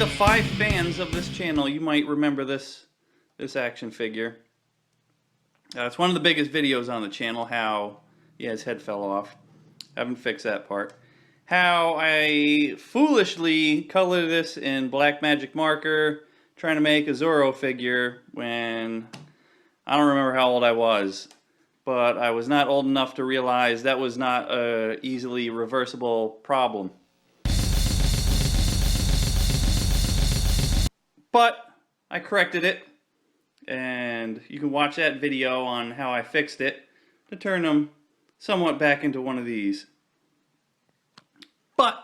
the 5 fans of this channel, you might remember this action figure. It's one of the biggest videos on the channel, how, yeah, his head fell off. Haven't fixed that part. How I foolishly colored this in black magic marker, trying to make a Zorro figure when I don't remember how old I was. But I was not old enough to realize that was not an easily reversible problem. But I corrected it, and you can watch that video on how I fixed it to turn them somewhat back into one of these. But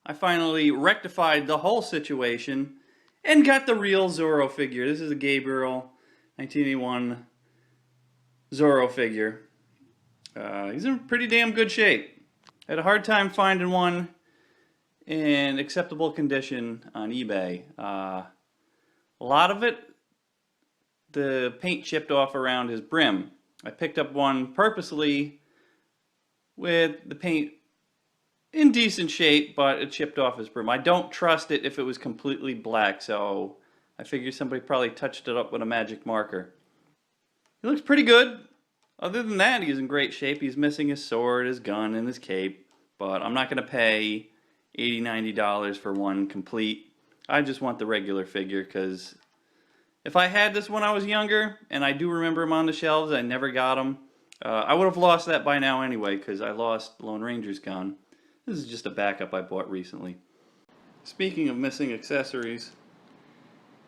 I finally rectified the whole situation and got the real Zorro figure. This is a Gabriel 1981 Zorro figure. He's in pretty damn good shape. I had a hard time finding one in acceptable condition on eBay. A lot of it, the paint chipped off around his brim. I picked up one purposely with the paint in decent shape, but it chipped off his brim. I don't trust it if it was completely black, so I figured somebody probably touched it up with a magic marker. He looks pretty good. Other than that, he's in great shape. He's missing his sword, his gun, and his cape, but I'm not going to pay $80, $90 for one complete. I just want the regular figure, because if I had this when I was younger, and I do remember him on the shelves, I never got him, I would have lost that by now anyway, because I lost Lone Ranger's gun. This is just a backup I bought recently. Speaking of missing accessories,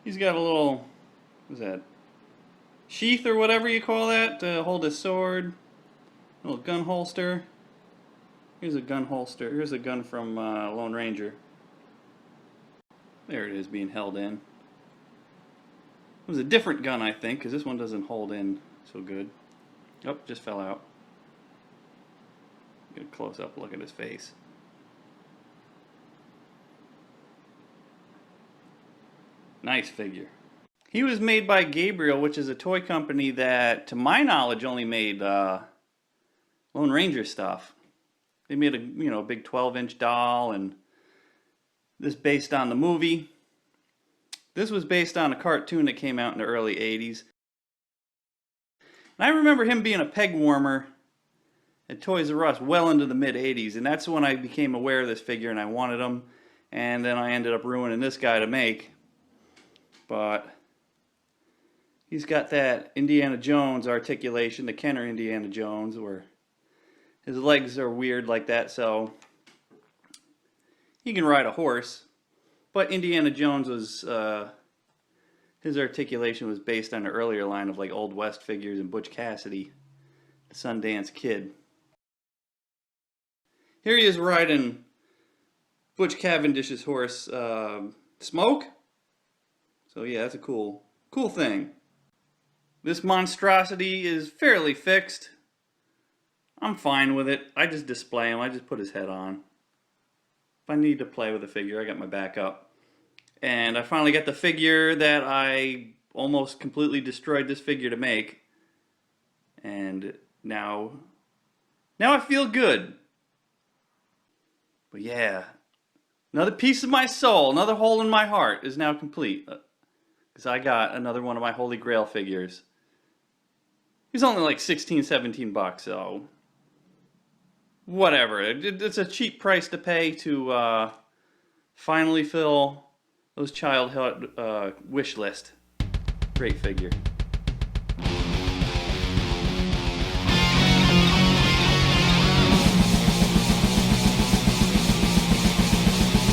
he's got a little, what's that, sheath or whatever you call that to hold his sword. A little gun holster. Here's a gun holster. Here's a gun from Lone Ranger. There it is, being held in. It was a different gun, I think, because this one doesn't hold in so good. Oh, just fell out. Get a close-up look at his face. Nice figure. He was made by Gabriel, which is a toy company that, to my knowledge, only made Lone Ranger stuff. They made a big 12-inch doll, and this based on the movie. This was based on a cartoon that came out in the early 80s. And I remember him being a peg warmer at Toys R Us well into the mid-80s, and that's when I became aware of this figure and I wanted him, and then I ended up ruining this guy to make. But he's got that Indiana Jones articulation, the Kenner Indiana Jones, where his legs are weird like that, so he can ride a horse. But Indiana Jones was, his articulation was based on an earlier line of like Old West figures and Butch Cassidy, the Sundance Kid. Here he is riding Butch Cavendish's horse, Smoke. So yeah, that's a cool thing. This monstrosity is fairly fixed. I'm fine with it. I just display him. I just put his head on. If I need to play with the figure, I got my backup. And I finally got the figure that I almost completely destroyed this figure to make. And now I feel good. But yeah, another piece of my soul, another hole in my heart is now complete. Because I got another one of my Holy Grail figures. He's only like 16, 17 bucks, so whatever. It's a cheap price to pay to finally fill those childhood wish list. Great figure.